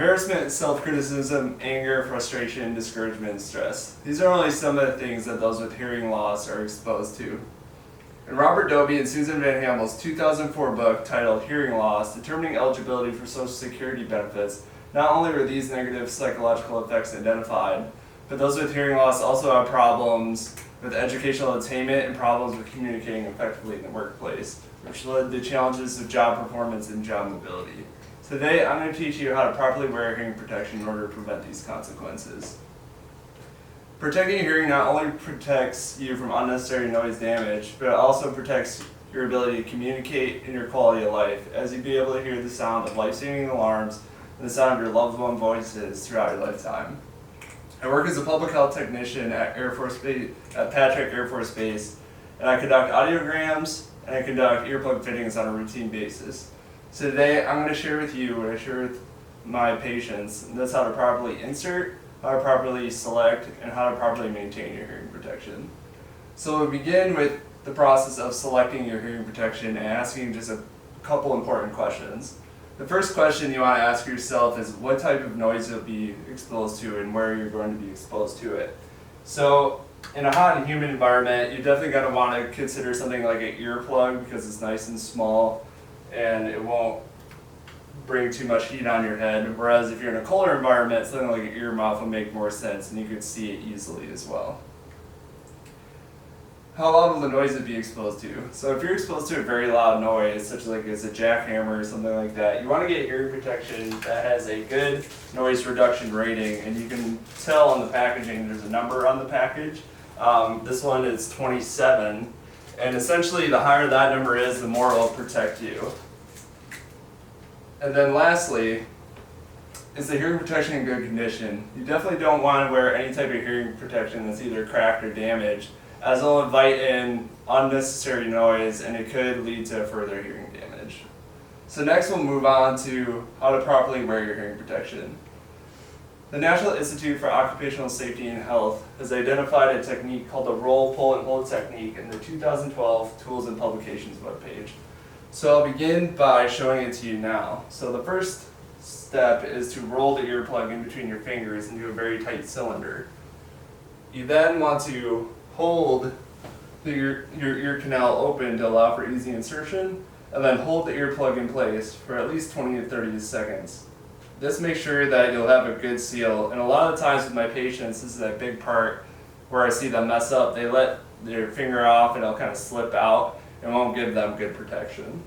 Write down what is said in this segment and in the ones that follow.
Embarrassment, self-criticism, anger, frustration, discouragement, and stress. These are only some of the things that those with hearing loss are exposed to. In Robert Dobie and Susan Van Hamel's 2004 book titled Hearing Loss, Determining Eligibility for Social Security Benefits, not only were these negative psychological effects identified, but those with hearing loss also have problems with educational attainment and problems with communicating effectively in the workplace, which led to challenges of job performance and job mobility. Today, I'm going to teach you how to properly wear hearing protection in order to prevent these consequences. Protecting your hearing not only protects you from unnecessary noise damage, but it also protects your ability to communicate and your quality of life, as you'll be able to hear the sound of life-saving alarms and the sound of your loved one voices throughout your lifetime. I work as a public health technician at Patrick Air Force Base, and I conduct audiograms and I conduct earplug fittings on a routine basis. So today I'm going to share with you what I share with my patients, and that's how to properly insert, how to properly select, and how to properly maintain your hearing protection. So we'll begin with the process of selecting your hearing protection and asking just a couple important questions. The first question you want to ask yourself is what type of noise you'll be exposed to and where you're going to be exposed to it. So in a hot and humid environment, you're definitely going to want to consider something like an earplug because it's nice and small and it won't bring too much heat on your head. Whereas if you're in a colder environment, something like an earmuff will make more sense and you could see it easily as well. How loud will the noise be exposed to? So if you're exposed to a very loud noise, such as a jackhammer or something like that, you want to get hearing protection that has a good noise reduction rating, and you can tell on the packaging, there's a number on the package. This one is 27, and essentially the higher that number is, the more it will protect you. And then lastly, is the hearing protection in good condition? You definitely don't want to wear any type of hearing protection that's either cracked or damaged, as it'll invite in unnecessary noise and it could lead to further hearing damage. So next we'll move on to how to properly wear your hearing protection. The National Institute for Occupational Safety and Health has identified a technique called the roll, pull, and hold technique in the 2012 Tools and Publications webpage. So I'll begin by showing it to you now. So the first step is to roll the earplug in between your fingers into a very tight cylinder. You then want to hold your ear canal open to allow for easy insertion, and then hold the earplug in place for at least 20 to 30 seconds. This makes sure that you'll have a good seal, and a lot of times with my patients, this is a big part where I see them mess up. They let their finger off and it'll kind of slip out and won't give them good protection.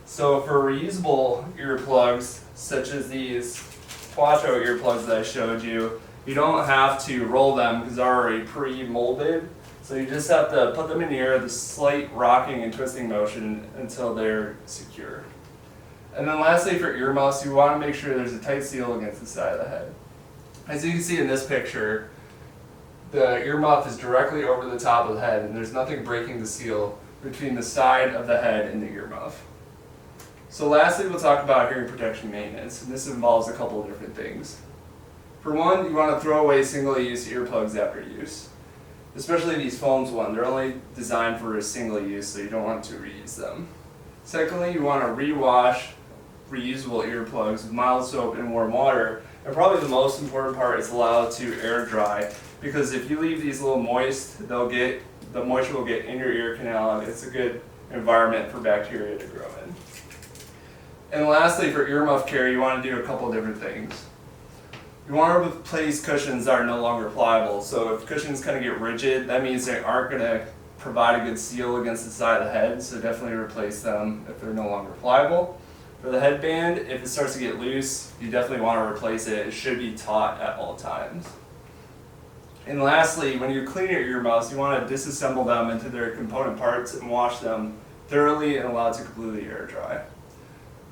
So for reusable earplugs, such as these Quattro earplugs that I showed you, you don't have to roll them because they're already pre-molded. So you just have to put them in the air with a slight rocking and twisting motion until they're secure. And then lastly, for earmuffs, you want to make sure there's a tight seal against the side of the head. As you can see in this picture, the earmuff is directly over the top of the head and there's nothing breaking the seal between the side of the head and the earmuff. So lastly, we'll talk about hearing protection maintenance, and this involves a couple of different things. For one, you want to throw away single-use earplugs after use, especially these foams ones. They're only designed for a single use, so you don't want to reuse them. Secondly, you want to rewash reusable earplugs with mild soap and warm water, and probably the most important part is allow it to air dry, because if you leave these a little moist, the moisture will get in your ear canal, and it's a good environment for bacteria to grow in. And lastly, for earmuff care, you want to do a couple different things. You want to replace cushions that are no longer pliable. So if cushions kind of get rigid, that means they aren't going to provide a good seal against the side of the head, so definitely replace them if they're no longer pliable. For the headband, if it starts to get loose, you definitely want to replace it. It should be taut at all times. And lastly, when you clean your earmuffs, you want to disassemble them into their component parts and wash them thoroughly and allow it to completely air dry.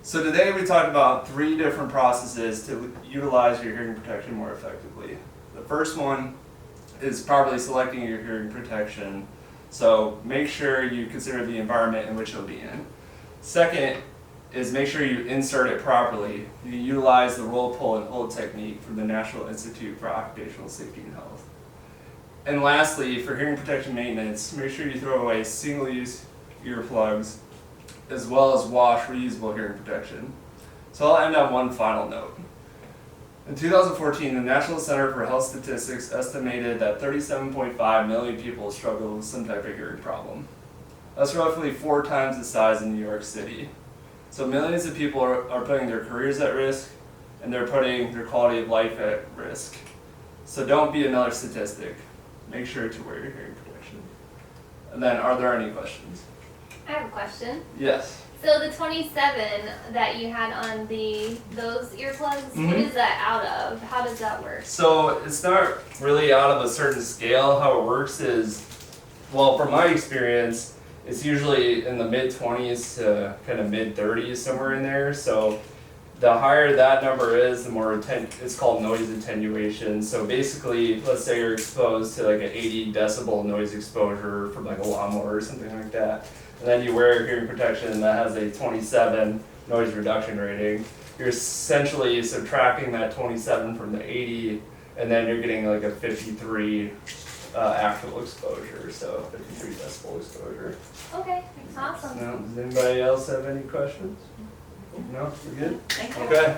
So today we talked about 3 different processes to utilize your hearing protection more effectively. The first one is properly selecting your hearing protection. So make sure you consider the environment in which you'll be in. Second is make sure you insert it properly. You utilize the roll, pull, and hold technique from the National Institute for Occupational Safety and Health. And lastly, for hearing protection maintenance, make sure you throw away single-use earplugs as well as wash reusable hearing protection. So I'll end on one final note. In 2014, the National Center for Health Statistics estimated that 37.5 million people struggle with some type of hearing problem. That's roughly 4 times the size in New York City. So millions of people are putting their careers at risk, and they're putting their quality of life at risk. So don't be another statistic. Make sure to wear your hearing protection. And then, are there any questions? I have a question. Yes. So the 27 that you had on those earplugs, what is that out of? How does that work? So it's not really out of a certain scale. How it works is, well, from my experience, it's usually in the mid-20s to kind of mid-30s, somewhere in there. So the higher that number is, the more it's called noise attenuation. So basically, let's say you're exposed to like an 80 decibel noise exposure from like a lawnmower or something like that. And then you wear hearing protection that has a 27 noise reduction rating. You're essentially subtracting that 27 from the 80, and then you're getting like a 53 actual exposure, so 53 decibel exposure. Okay, awesome. Now, does anybody else have any questions? No, we're good? Thank you. Okay.